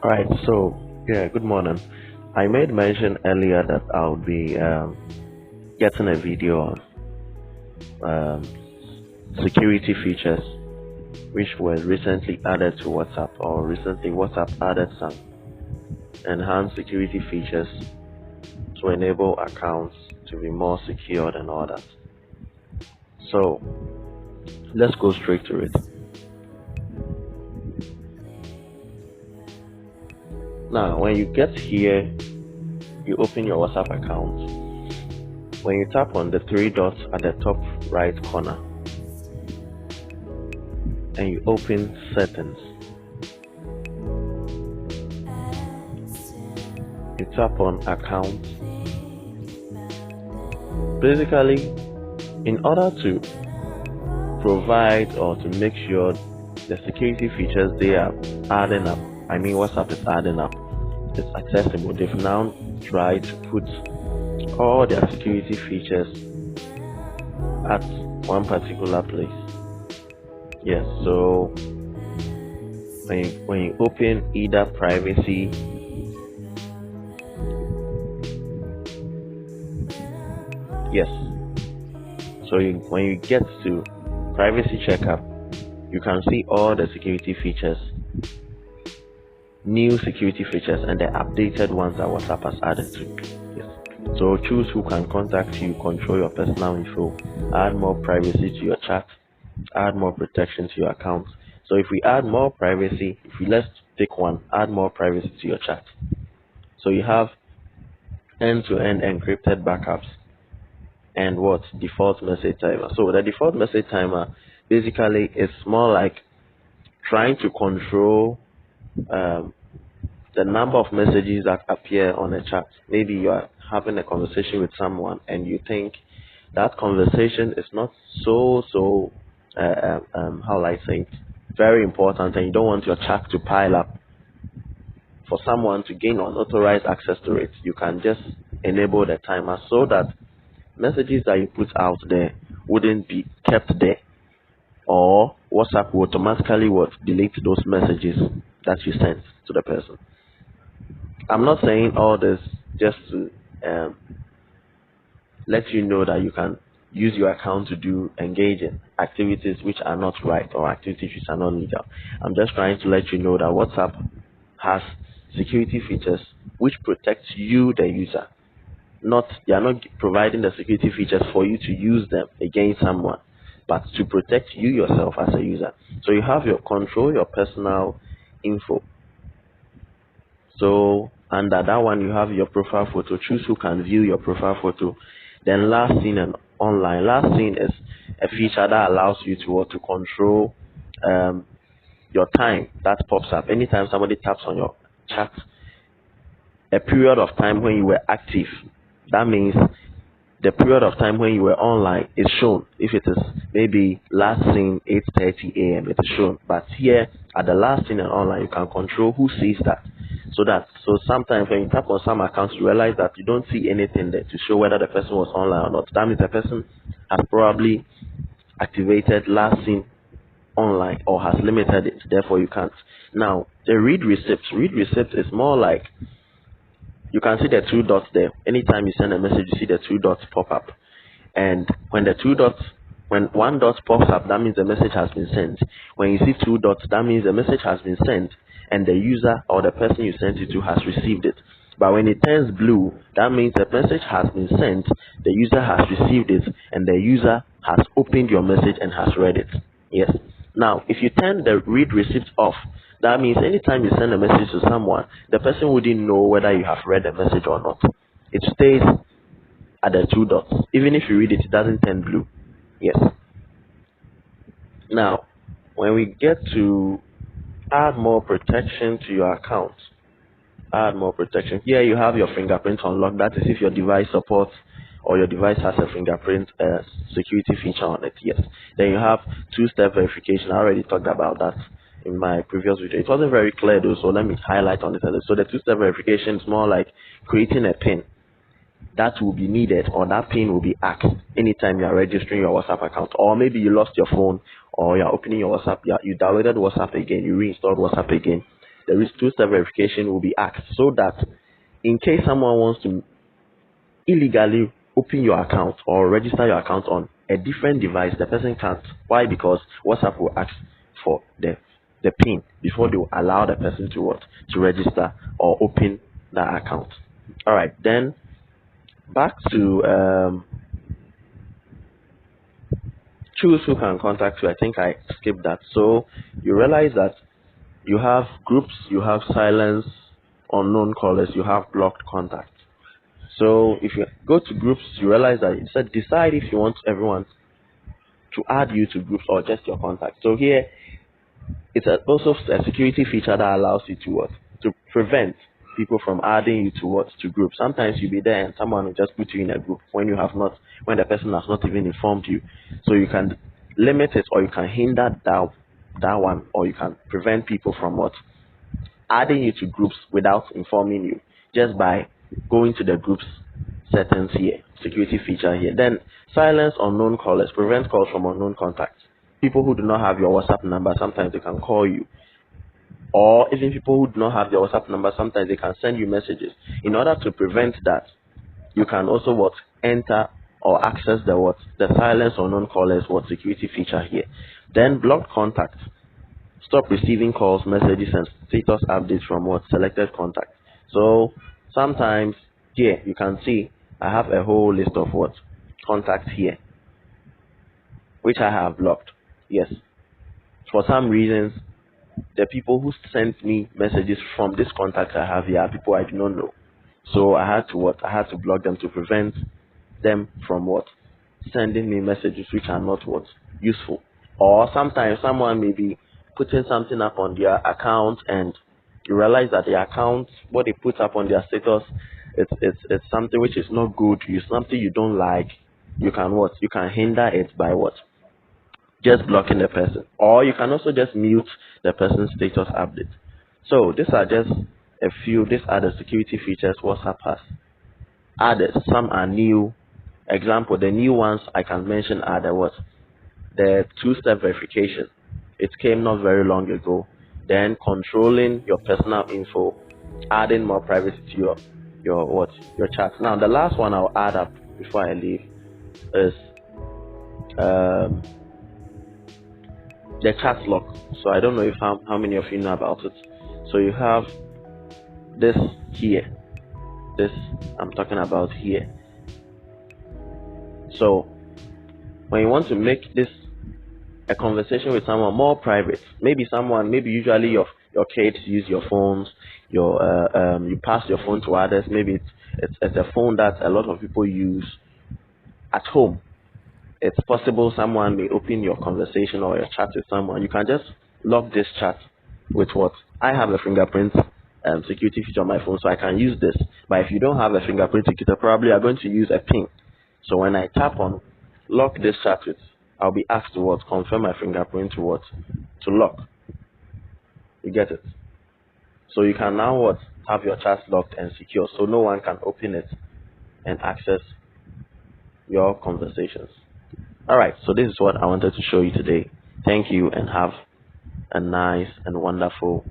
All right, so yeah, good morning. I made mention earlier that I'll be getting a video on um, security features which were recently added to WhatsApp, or recently WhatsApp added some enhanced security features to enable accounts to be more secured and all that. So let's go straight to it. Now, when you get here, you open your WhatsApp account. When you tap on the three dots at the top right corner and you open settings, you tap on account. Basically, in order to provide or to make sure the security features they are adding up, I mean WhatsApp is adding up, it's accessible. They've now tried to put all their security features at one particular place. Yes, so when you open either privacy, yes, so when you get to privacy checkup, you can see all the security features, new security features, and the updated ones that WhatsApp has added to. Yes. So choose who can contact you, control your personal info, add more privacy to your chat, add more protection to your account. So if we add more privacy, let's take one, add more privacy to your chat. So you have end-to-end encrypted backups and what? Default message timer. So the default message timer basically is more like trying to control the number of messages that appear on a chat. Maybe you are having a conversation with someone and you think that conversation is not how I think very important, and you don't want your chat to pile up for someone to gain unauthorized access to it. You can just enable the timer so that messages that you put out there wouldn't be kept there, or WhatsApp will automatically delete those messages that you sent to the person. I'm not saying all this just to let you know that you can use your account to engage in activities which are not right or activities which are not legal. I'm just trying to let you know that WhatsApp has security features which protect you, the user. They are not providing the security features for you to use them against someone, but to protect you yourself as a user. So you have your control, your personal info. So under that one, you have your profile photo. Choose who can view your profile photo. Then last seen and online. Last seen is a feature that allows you to control your time that pops up. Anytime somebody taps on your chat, a period of time when you were active, that means the period of time when you were online is shown. If it is maybe last seen 8:30 a.m., it is shown. But here at the last seen and online, you can control who sees that. So sometimes when you tap on some accounts, you realize that you don't see anything there to show whether the person was online or not. That means the person has probably activated last seen online or has limited it. Therefore, you can't. Now, the read receipts. Read receipts is more like you can see the two dots there. Anytime you send a message, you see the two dots pop up. And when one dot pops up, that means the message has been sent. When you see two dots, that means the message has been sent and the user or the person you sent it to has received it. But when it turns blue, that means the message has been sent, the user has received it, and the user has opened your message and has read it. Yes. Now, if you turn the read receipt off, that means anytime you send a message to someone, the person wouldn't know whether you have read the message or not. It stays at the two dots. Even if you read it, it doesn't turn blue. Yes. Now, when we get to add more protection to your account, add more protection. Here you have your fingerprint unlocked. That is if your device supports or your device has a fingerprint security feature on it. Yes. Then you have two-step verification. I already talked about that in my previous video. It wasn't very clear though, so let me highlight on it. So the two-step verification is more like creating a PIN that will be needed, or that PIN will be asked anytime you are registering your WhatsApp account, or maybe you lost your phone, or you are opening your WhatsApp, you downloaded WhatsApp again, you reinstalled WhatsApp again. there is two-step verification will be asked, so that in case someone wants to illegally open your account or register your account on a different device, the person can't. Why? Because WhatsApp will ask for the PIN before they will allow the person to register or open that account. All right, then back to choose who can contact you. I think I skipped that. So you realize that you have groups, you have silence, unknown callers, you have blocked contacts. So if you go to groups, you realize that it said decide if you want everyone to add you to groups or just your contacts. So here, it's also a security feature that allows you to prevent people from adding you to groups. Sometimes you'll be there and someone will just put you in a group when the person has not even informed you. So you can limit it, or you can hinder that one, or you can prevent people from adding you to groups without informing you, just by going to the groups settings here, security feature here. Then silence unknown callers, prevent calls from unknown contacts. People who do not have your WhatsApp number, sometimes they can call you. Or even people who do not have your WhatsApp number, sometimes they can send you messages. In order to prevent that, you can also enter or access the silence unknown callers security feature here. Then blocked contacts. Stop receiving calls, messages, and status updates from selected contacts. So sometimes here you can see I have a whole list of contacts here, which I have blocked. Yes, for some reasons, the people who sent me messages from this contact I have here are people I do not know. So I had to block them to prevent them from sending me messages which are not useful. Or sometimes someone may be putting something up on their account, and you realize that the account, what they put up on their status, it's something which is not good. It's something you don't like. You can hinder it by just blocking the person, or you can also just mute the person's status update. So these are just a few. These are the security features WhatsApp has added. Some are new. Example, the new ones I can mention are the two-step verification. It came not very long ago. Then controlling your personal info, adding more privacy to your chat. Now the last one I'll add up before I leave is the chat lock. So I don't know how many of you know about it. So you have this here. This I'm talking about here. So when you want to make this a conversation with someone more private, maybe usually your kids use your phones, you pass your phone to others. Maybe it's a phone that a lot of people use at home. It's possible someone may open your conversation or your chat with someone. You can just lock this chat with I have a fingerprint security feature on my phone, so I can use this. But if you don't have a fingerprint security, probably are going to use a PIN. So when I tap on lock this chat with, I'll be asked to confirm my fingerprint to lock. You get it? So you can now have your chat locked and secure, so no one can open it and access your conversations. Alright, so this is what I wanted to show you today. Thank you, and have a nice and wonderful